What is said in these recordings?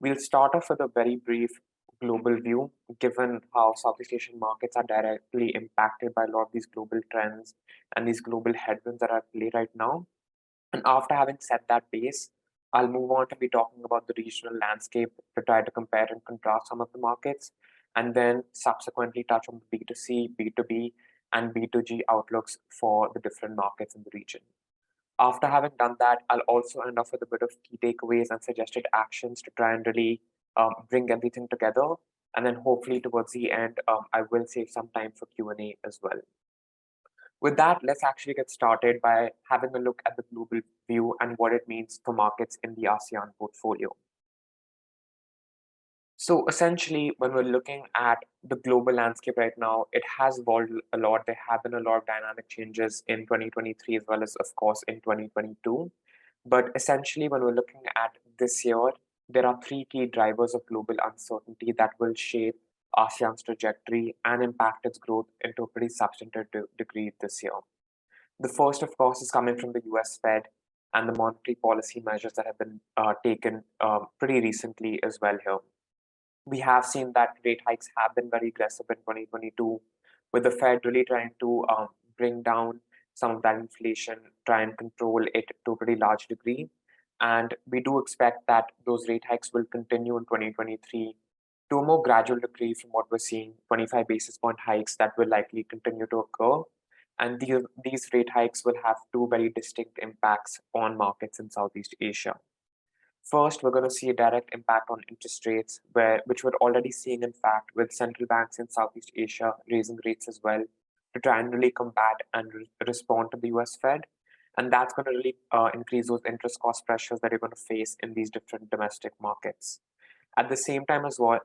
We'll start off with a very brief global view, given how Southeast Asian markets are directly impacted by a lot of these global trends and these global headwinds that are at play right now. And after having set that base, I'll move on to be talking about the regional landscape to try to compare and contrast some of the markets, and then subsequently touch on the B2C, B2B, and B2G outlooks for the different markets in the region. After having done that, I'll also end off with a bit of key takeaways and suggested actions to try and really bring everything together. And then hopefully towards the end, I will save some time for Q&A as well. With that, let's actually get started by having a look at the global view and what it means for markets in the ASEAN portfolio. So essentially, when we're looking at the global landscape right now, it has evolved a lot. There have been a lot of dynamic changes in 2023 as well as, of course, in 2022. But essentially, when we're looking at this year, there are three key drivers of global uncertainty that will shape ASEAN's trajectory and impact its growth into a pretty substantive degree this year. The first, of course, is coming from the US Fed and the monetary policy measures that have been taken pretty recently as well here. We have seen that rate hikes have been very aggressive in 2022, with the Fed really trying to bring down some of that inflation, try and control it to a pretty large degree. And we do expect that those rate hikes will continue in 2023 to a more gradual degree from what we're seeing, 25 basis point hikes that will likely continue to occur. And these rate hikes will have two very distinct impacts on markets in Southeast Asia. First, we're going to see a direct impact on interest rates, which we're already seeing, in fact, with central banks in Southeast Asia raising rates as well to try and really combat and respond to the US Fed. And that's going to really increase those interest cost pressures that you're going to face in these different domestic markets. At the same time as well,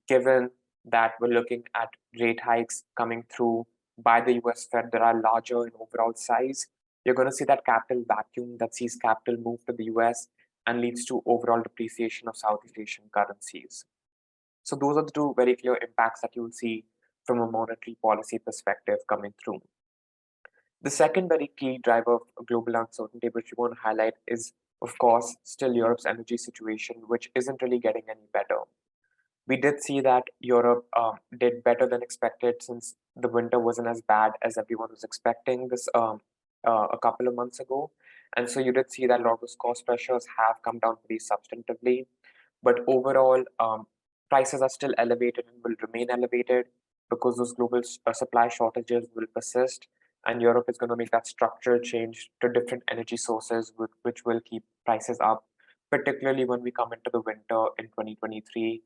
given that we're looking at rate hikes coming through by the US Fed that are larger in overall size, you're going to see that capital vacuum that sees capital move to the US and leads to overall depreciation of Southeast Asian currencies. So those are the two very clear impacts that you'll see from a monetary policy perspective coming through. The second very key driver of global uncertainty, which we want to highlight, is, of course, still Europe's energy situation, which isn't really getting any better. We did see that Europe did better than expected since the winter wasn't as bad as everyone was expecting this a couple of months ago. And so you did see that a lot of those cost pressures have come down pretty substantively. But overall, prices are still elevated and will remain elevated because those global supply shortages will persist. And Europe is going to make that structural change to different energy sources, which will keep prices up, particularly when we come into the winter in 2023,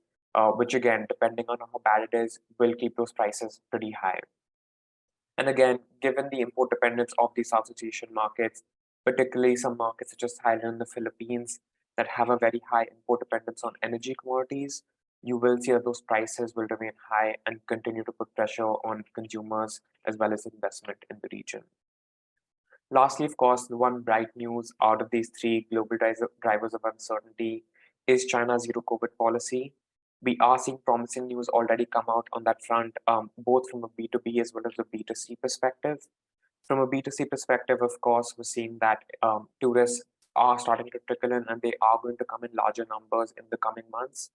which again, depending on how bad it is, will keep those prices pretty high. And again, given the import dependence of these Southeast Asian markets, particularly some markets such as Thailand and the Philippines that have a very high import dependence on energy commodities, you will see that those prices will remain high and continue to put pressure on consumers as well as investment in the region. Lastly, of course, the one bright news out of these three global drivers of uncertainty is China's zero COVID policy. We are seeing promising news already come out on that front, both from a B2B as well as a B2C perspective. From a B2C perspective, of course, we're seeing that tourists are starting to trickle in and they are going to come in larger numbers in the coming months.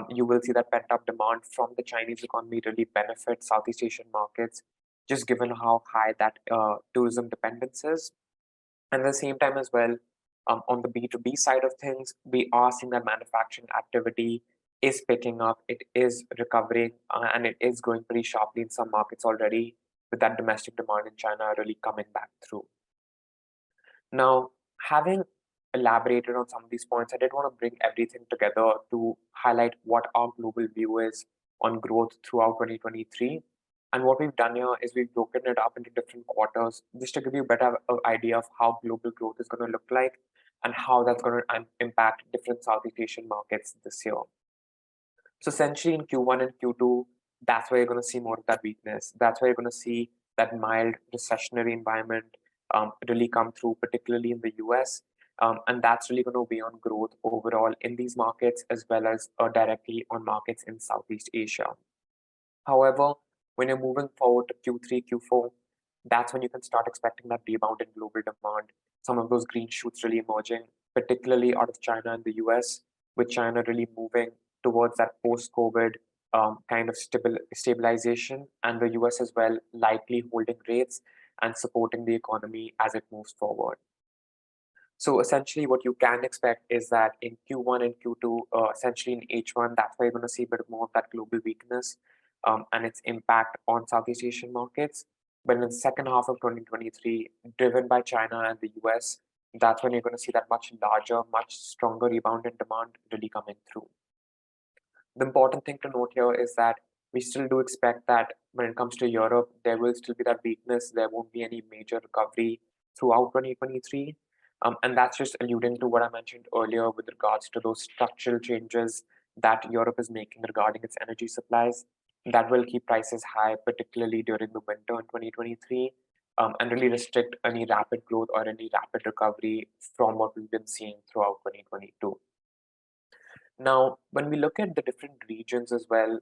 You will see that pent-up demand from the Chinese economy really benefit Southeast Asian markets, just given how high that tourism dependence is. And at the same time as well, on the B2B side of things, we are seeing that manufacturing activity is picking up, it is recovering, and it is growing pretty sharply in some markets already, with that domestic demand in China really coming back through. Now, having elaborated on some of these points, I did want to bring everything together to highlight what our global view is on growth throughout 2023. And what we've done here is we've broken it up into different quarters just to give you a better idea of how global growth is going to look like and how that's going to impact different Southeast Asian markets this year. So essentially in Q1 and Q2, that's where you're going to see more of that weakness. That's where you're going to see that mild recessionary environment really come through, particularly in the US. And that's really going to weigh on growth overall in these markets, as well as directly on markets in Southeast Asia. However, when you're moving forward to Q3, Q4, that's when you can start expecting that rebound in global demand, some of those green shoots really emerging, particularly out of China and the US. with China really moving towards that post-COVID kind of stabilization, and the US as well likely holding rates and supporting the economy as it moves forward. So essentially, what you can expect is that in Q1 and Q2, essentially in H1, that's where you're going to see a bit more of that global weakness and its impact on Southeast Asian markets. But in the second half of 2023, driven by China and the US, that's when you're going to see that much larger, much stronger rebound in demand really coming through. The important thing to note here is that we still do expect that when it comes to Europe, there will still be that weakness. There won't be any major recovery throughout 2023. And that's just alluding to what I mentioned earlier with regards to those structural changes that Europe is making regarding its energy supplies. That will keep prices high, particularly during the winter in 2023, and really restrict any rapid growth or any rapid recovery from what we've been seeing throughout 2022. Now, when we look at the different regions as well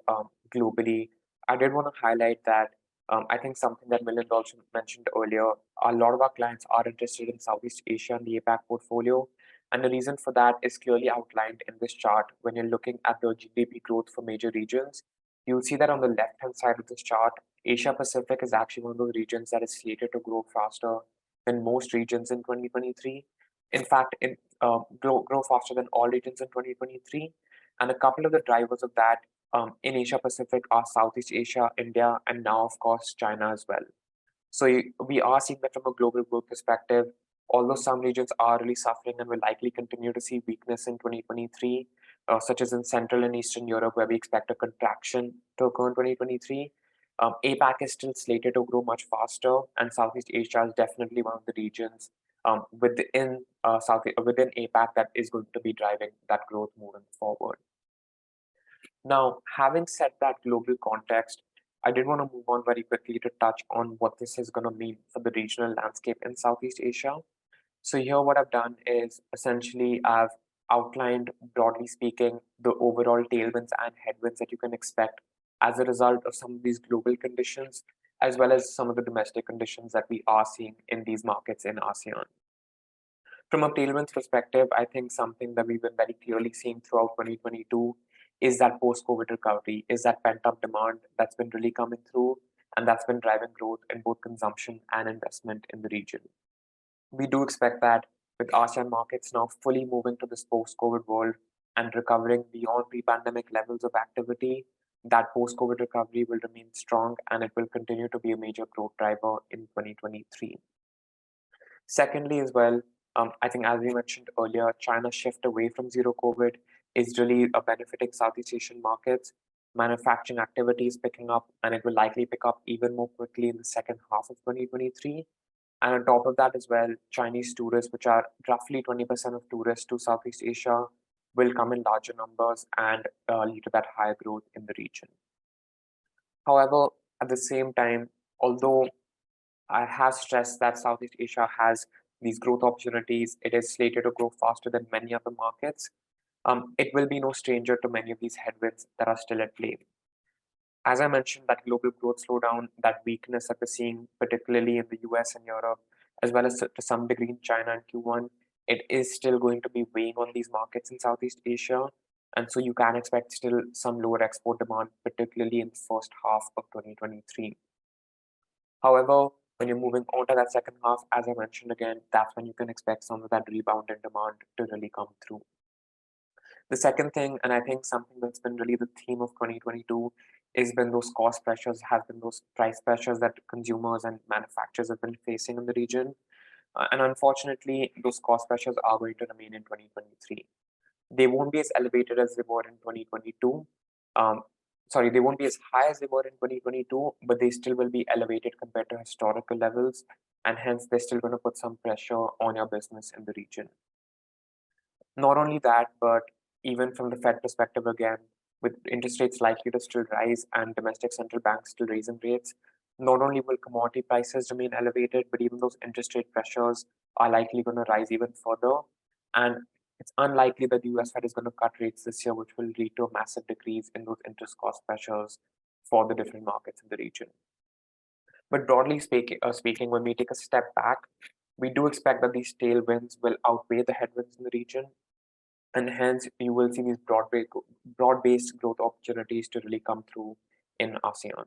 globally, I did want to highlight that I think something that Milind also mentioned earlier, a lot of our clients are interested in Southeast Asia and the APAC portfolio. And the reason for that is clearly outlined in this chart. When you're looking at the GDP growth for major regions, you'll see that on the left-hand side of this chart, Asia Pacific is actually one of those regions that is slated to grow faster than most regions in 2023. In fact, grow faster than all regions in 2023. And a couple of the drivers of that in Asia Pacific are Southeast Asia, India, and now, of course, China as well. So we are seeing that from a global growth perspective, although some regions are really suffering and will likely continue to see weakness in 2023, such as in Central and Eastern Europe, where we expect a contraction to occur in 2023. APAC is still slated to grow much faster, and Southeast Asia is definitely one of the regions within APAC that is going to be driving that growth moving forward. Now, having set that global context, I did want to move on very quickly to touch on what this is going to mean for the regional landscape in Southeast Asia. So here what I've done is essentially I've outlined, broadly speaking, the overall tailwinds and headwinds that you can expect as a result of some of these global conditions, as well as some of the domestic conditions that we are seeing in these markets in ASEAN. From a tailwinds perspective, I think something that we've been very clearly seeing throughout 2022 is that post-COVID recovery, is that pent-up demand that's been really coming through, and that's been driving growth in both consumption and investment in the region. We do expect that with ASEAN markets now fully moving to this post-COVID world and recovering beyond pre-pandemic levels of activity, that post-COVID recovery will remain strong and it will continue to be a major growth driver in 2023. Secondly, as well, I think as we mentioned earlier, China's shift away from zero COVID is really benefiting Southeast Asian markets. Manufacturing activity is picking up, and it will likely pick up even more quickly in the second half of 2023. And on top of that as well, Chinese tourists, which are roughly 20% of tourists to Southeast Asia, will come in larger numbers and lead to that higher growth in the region. However, at the same time, although I have stressed that Southeast Asia has these growth opportunities, it is slated to grow faster than many other markets. It will be no stranger to many of these headwinds that are still at play. As I mentioned, that global growth slowdown, that weakness that we're seeing, particularly in the US and Europe, as well as to some degree in China and Q1, it is still going to be weighing on these markets in Southeast Asia. And so you can expect still some lower export demand, particularly in the first half of 2023. However, when you're moving on to that second half, as I mentioned again, that's when you can expect some of that rebound in demand to really come through. The second thing, and I think something that's been really the theme of 2022, has been those cost pressures, have been those price pressures that consumers and manufacturers have been facing in the region. And unfortunately, those cost pressures are going to remain in 2023. They won't be as elevated as they were in 2022. They won't be as high as they were in 2022, but they still will be elevated compared to historical levels. And hence, they're still going to put some pressure on your business in the region. Not only that, but even from the Fed perspective again, with interest rates likely to still rise and domestic central banks still raising rates, not only will commodity prices remain elevated, but even those interest rate pressures are likely going to rise even further. And it's unlikely that the US Fed is going to cut rates this year, which will lead to a massive decrease in those interest cost pressures for the different markets in the region. But broadly speaking, when we take a step back, we do expect that these tailwinds will outweigh the headwinds in the region. And hence you will see these broad-based growth opportunities to really come through in ASEAN.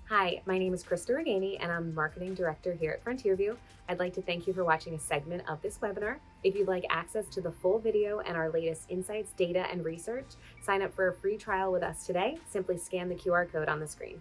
Hi, my name is Krista Reganey, and I'm Marketing Director here at FrontierView. I'd like to thank you for watching a segment of this webinar. If you'd like access to the full video and our latest insights, data, and research, sign up for a free trial with us today. Simply scan the QR code on the screen.